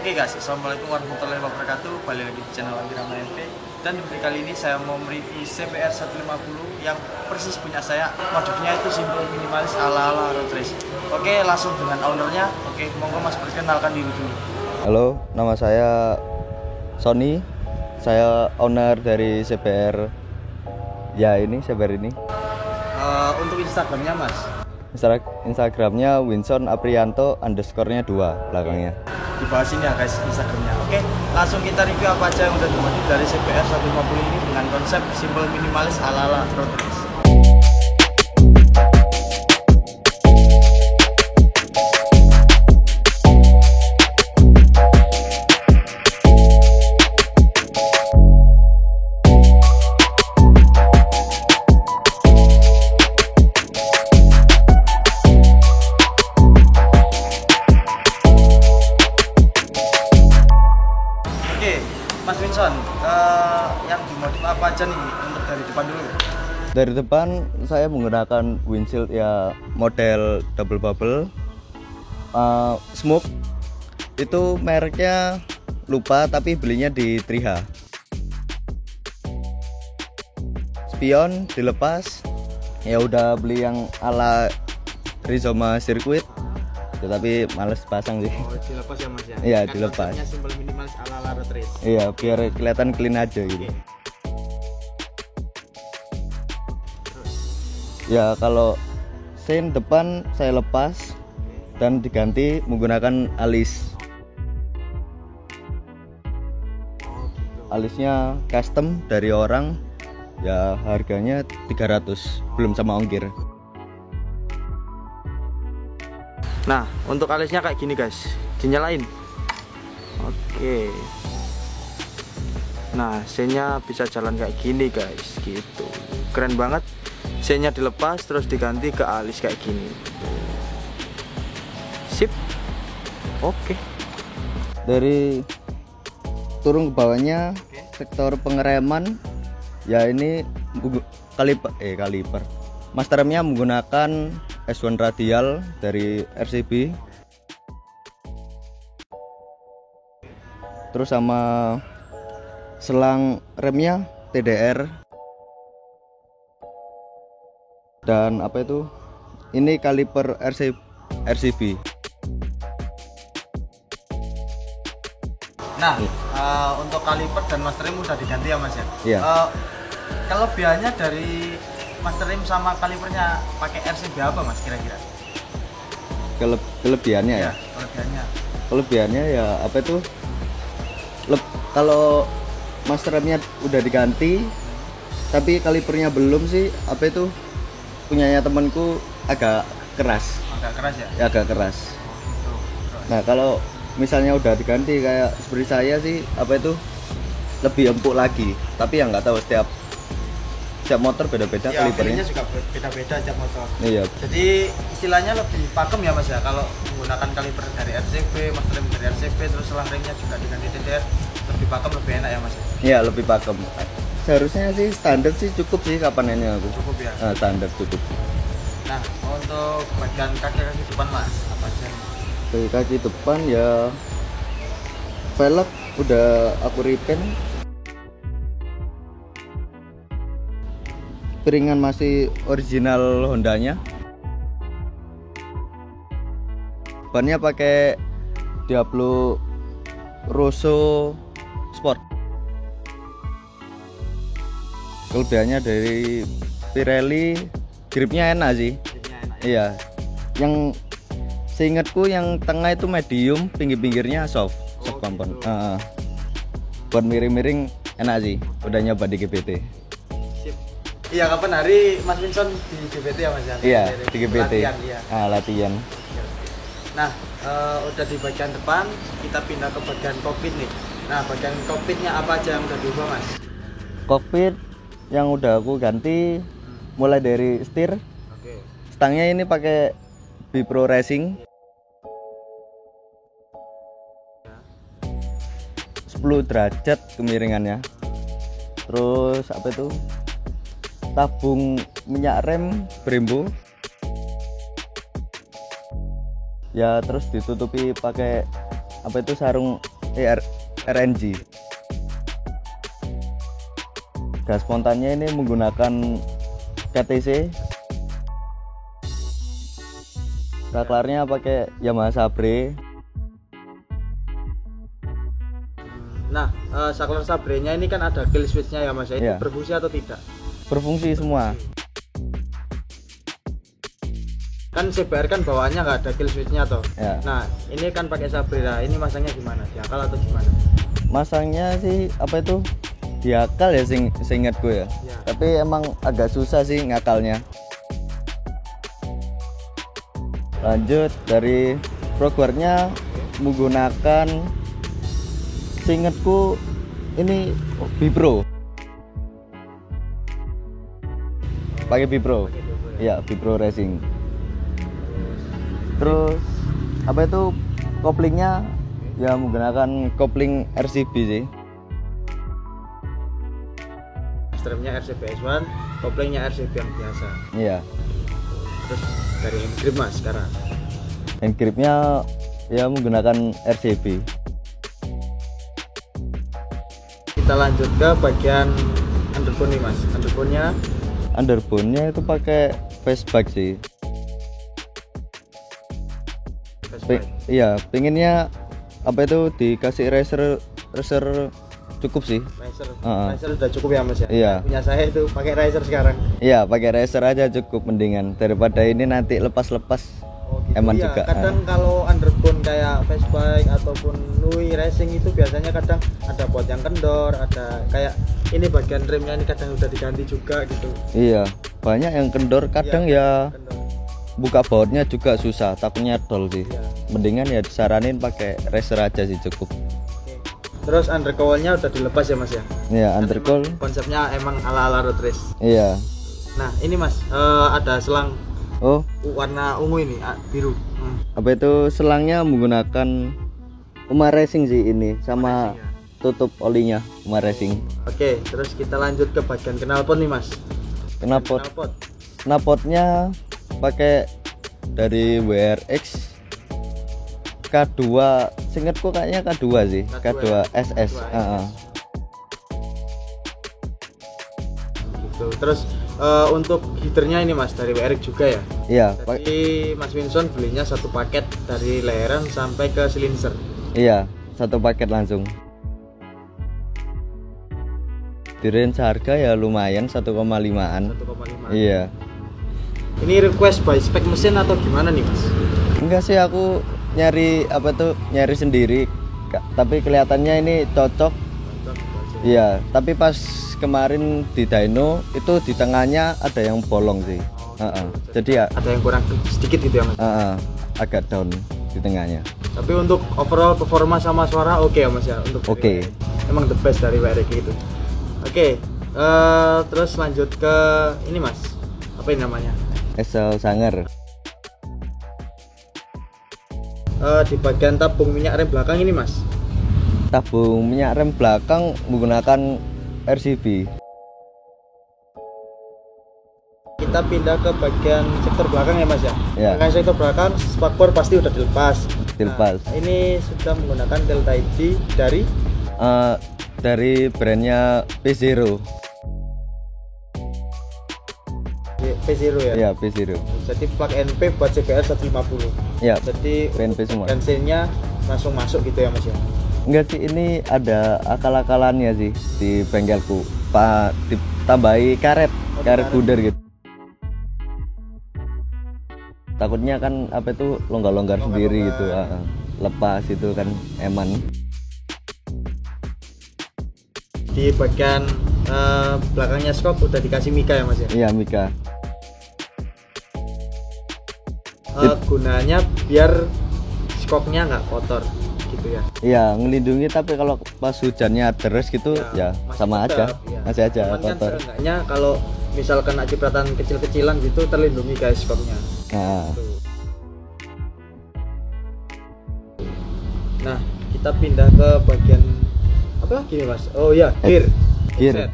Oke guys, assalamualaikum warahmatullahi wabarakatuh. Balik lagi di channel Irama MP. Dan di video kali ini saya mau mereview CBR 150 yang persis punya saya. Modifnya itu simpel minimalis ala-ala road race. Oke, langsung dengan ownernya. Oke, monggo Mas perkenalkan diri dulu. Halo, nama saya Sony. Saya owner dari CBR. Ya ini CBR ini. Untuk Instagramnya Mas? Instagramnya Winson Aprianto _nya 2 belakangnya. Di bawah sini ya guys Instagramnya. Oke, langsung kita review apa aja yang udah dimodif dari CBR 150 ini dengan konsep simple minimalis ala-ala road race. Mas Winson, yang dimodif apa aja nih untuk dari depan dulu? Dari depan saya menggunakan windshield ya model double bubble, smoke. Itu mereknya lupa tapi belinya di Triha. Spion dilepas, ya udah beli yang ala Rizoma Circuit. Tapi males pasang sih. Oh, dilepas ya Mas ya? Iya, kan dilepas. Konsepnya simple minimalis ala-ala road race. Iya, biar kelihatan clean aja gitu. Terus? Ya, kalau sein depan saya lepas dan diganti menggunakan alis. Oh, gitu. Alisnya custom dari orang. Ya, harganya 300, belum sama ongkir. Nah, untuk alisnya kayak gini guys, dinyalain. Oke. Nah, seinnya bisa jalan kayak gini guys, gitu. Keren banget. Seinnya dilepas terus diganti ke alis kayak gini. Sip. Oke. Dari turun ke bawahnya, sektor pengereman, ya ini kaliper. Master remnya menggunakan S1 radial dari RCB. Terus sama selang remnya TDR. Dan apa itu? Ini kaliper RCB. Nah, untuk kaliper dan master rem udah diganti ya Mas ya? Iya. Kelebihannya dari master rem sama kalipernya pakai RCB apa Mas kira-kira? Kelebihannya ya? Kelebihannya ya apa itu? Kalau master remnya udah diganti tapi kalipernya belum sih, apa itu? Punyanya temanku agak keras. Agak keras ya? Ya, agak keras. Gitu. Nah, kalau misalnya udah diganti kayak seperti saya sih, apa itu? Lebih empuk lagi. Tapi yang nggak tahu setiap motor beda-beda ya, kalipernya juga beda-beda tiap motor. Iya. Jadi istilahnya lebih pakem ya Mas ya kalau menggunakan kaliper dari RCB, master rem dari RCB, terus selang remnya juga diganti TDR, lebih pakem, lebih enak ya Mas ya? Iya, lebih pakem. Seharusnya sih standar sih cukup sih kapan ini aku. Cukup ya. Standar cukup. Nah, untuk bagian kaki-kaki depan Mas, apa aja? Kaki depan ya velg udah aku repaint. Piringan masih original Hondanya. Bannya pakai Diablo Rosso Sport. Kelebihannya dari Pirelli, gripnya enak sih. Gripnya enak ya? Iya. Yang seingatku yang tengah itu medium, pinggir-pinggirnya soft compound. Gitu. Buat miring-miring enak sih. Udah nyoba di GPT. Sip. Iya, kapan hari Mas Winson di GPT ya Mas ya? Iya, di GPT. Latihan, iya. Latihan. Nah, udah di bagian depan, kita pindah ke bagian kokpit nih. Nah, bagian kokpitnya apa aja yang udah diubah Mas? Kokpit yang udah aku ganti mulai dari setir. Oke. Stangnya ini pakai Bipro Racing. 10 derajat kemiringannya. Terus apa itu? Tabung minyak rem Brembo. Ya terus ditutupi pakai apa itu sarung RNG. Gas spontannya ini menggunakan KTC. Saklarnya pakai Yamaha Sabre. Nah, saklar sabrenya ini kan ada kill switch-nya ya Mas, itu Iya. berfungsi atau tidak? Berfungsi semua. Kan CBR kan bawaannya nggak ada kill switch-nya toh. Ya. Nah, ini kan pakai sabre. Nah, ini masangnya gimana? Diakal atau gimana? Masangnya sih apa itu diakal ya seingatku ya. Ya. Tapi emang agak susah sih ngakalnya. Lanjut dari proguarnya menggunakan seingatku ini Vibro. Pakai Vibro. Pakai Vibro ya. Iya, Vibro Racing. Terus apa itu koplingnya ya menggunakan kopling RCB sih. Stremnya RCB S1, koplingnya RCB yang biasa. Iya. Terus dari grip Mas sekarang. Hand gripnya ya menggunakan RCB. Kita lanjut ke bagian underbone nih Mas. Underbone-nya itu pakai fastback sih. Iya, pinginnya apa itu dikasih racer cukup sih. Racer udah cukup ya Mas ya. Iya. Punya saya itu pakai racer sekarang. Iya, pakai racer aja cukup mendingan daripada ini nanti lepas-lepas. Oh, gitu. Eman Iya, juga. kadang kalau underbone kayak fastbike ataupun Nui racing itu biasanya kadang ada bot yang kendor, ada kayak ini bagian remnya ini kadang udah diganti juga gitu. Iya, banyak yang kendor kadang ya Kendor. buka bautnya juga susah, takutnya dol sih. Iya. Mendingan ya disaranin pakai racer aja sih cukup. Oke. Terus undercowl-nya udah dilepas ya Mas ya. Iya, undercowl. Konsepnya emang ala-ala road race. Iya. Nah, ini Mas, ada selang Oh, warna ungu ini, biru. apa itu selangnya menggunakan Uma Racing sih ini sama Racing ya. tutup olinya Uma Racing. Oke, terus kita lanjut ke bagian knalpot nih Mas. Knalpot. Knalpot. Knalpotnya pakai dari WRX K2, seingatku kayaknya K2 sih, K2 SS. Gitu. Terus untuk heaternya ini Mas dari WRX juga ya. Iya, Jadi Mas Winson belinya satu paket dari layaran sampai ke silinser. iya, satu paket langsung. Di range harga ya lumayan 1,5an. 1,5. Iya. Ini request by spek mesin atau gimana nih Mas? Enggak sih, aku nyari apa tuh nyari sendiri. Tapi kelihatannya ini cocok. Iya, tapi pas kemarin di dyno itu di tengahnya ada yang bolong sih. Jadi ya Ada yang kurang sedikit gitu ya Mas. agak down di tengahnya. Tapi untuk overall performa sama suara oke ya Mas ya untuk Oke. Emang the best dari WRX gitu. Oke, terus lanjut ke ini Mas. Apa ini namanya? Esel Sanger. Di bagian tabung minyak rem belakang ini Mas. Tabung minyak rem belakang menggunakan RCB. Kita pindah ke bagian sektor belakang ya Mas ya. Ya. Bagian sektor belakang spakbor pasti udah dilepas. Dilepas. Nah, ini sudah menggunakan Delta ID Dari brandnya P0. P0 ya. Ya, P0. Jadi plug NP buat CBR 150. Ya, Jadi PNP semua. bensinnya langsung masuk gitu ya Mas ya. Enggak sih, ini ada akal-akalannya sih di bengkelku. Pak ditambahi karet bunder gitu. Takutnya kan apa itu longgar-longgar sendiri gitu. Lepas itu kan eman. Di bagian belakangnya skop udah dikasih mika ya Mas ya. Iya, Mika. Gunanya biar skopnya nggak kotor gitu ya. Iya, ngelindungi, tapi kalau pas hujannya deres gitu ya, masih sama tetap, aja. ya. Masih aja Cuman kan kotor. seenggaknya kalau misalkan kena cipratan kecil-kecilan gitu terlindungi guys skopnya. Nah, Nah, kita pindah ke bagian apa lagi nih Mas? Oh ya, gear. gear.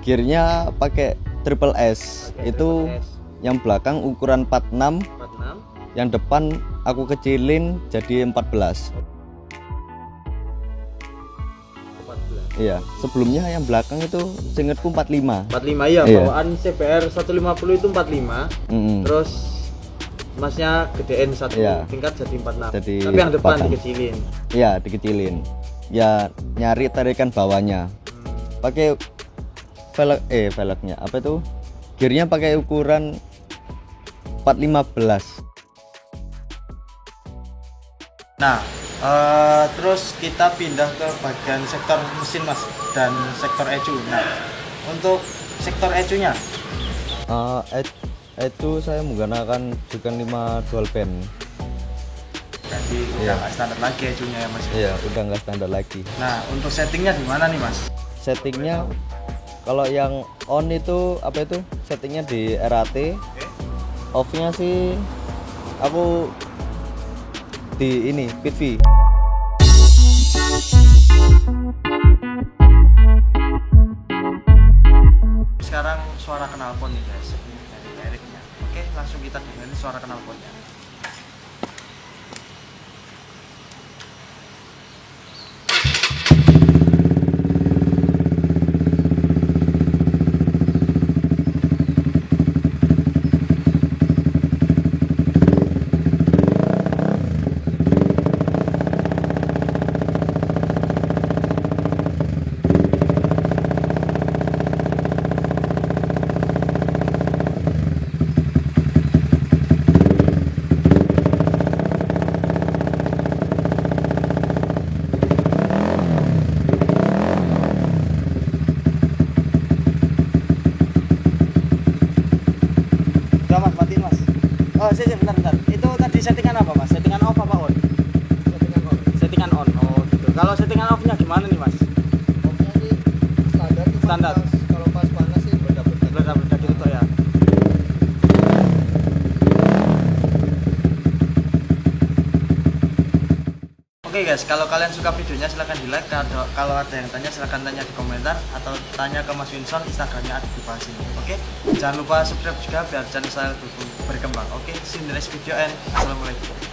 Gearnya pakai triple S. Pakai Itu triple S. yang belakang ukuran 46, 46. yang depan aku kecilin jadi 14. Iya, sebelumnya yang belakang itu seingetku 45. 45 ya, Iya. bawaan CBR 150 itu 45. Mm-mm. Terus masnya gedein satu Iya. tingkat jadi 46. Jadi Tapi yang depan 46. dikecilin. Iya, dikecilin. Ya nyari tarikan bawahnya. Pakai velgnya apa itu? Gearnya pakai ukuran 415. Nah, terus kita pindah ke bagian sektor mesin mas dan sektor ECU. Nah, untuk sektor ECU-nya, Itu saya menggunakan bukan 5 dual band. jadi Iya. udah nggak standar lagi ECU-nya ya mas. Iya, udah nggak standar lagi. Nah, untuk settingnya di mana nih mas? Settingnya kalau yang on itu apa itu? Settingnya di RAT. Off-nya sih aku di ini PITV. Sekarang suara knalpot nih guys dari liriknya. Oke, langsung kita dengerin suara knalpotnya. Udah mas, matiin mas. Oh, sih, bentar. Itu tadi settingan apa mas? Settingan off apa on? Settingan on. Settingan on. Oh gitu. Kalau settingan off-nya gimana nih mas? Off-nya sih standar. Cuma Standar. Kalau pas panas sih beda-beda. Beda-beda gitu toh ya. Oke guys, kalau kalian suka videonya silahkan di like. Kalau ada yang tanya silahkan tanya di komentar atau tanya ke Mas Winson, Instagramnya ada di bawah sini. Oke, jangan lupa subscribe juga biar channel saya berkembang. Oke, see you in the next video and assalamualaikum.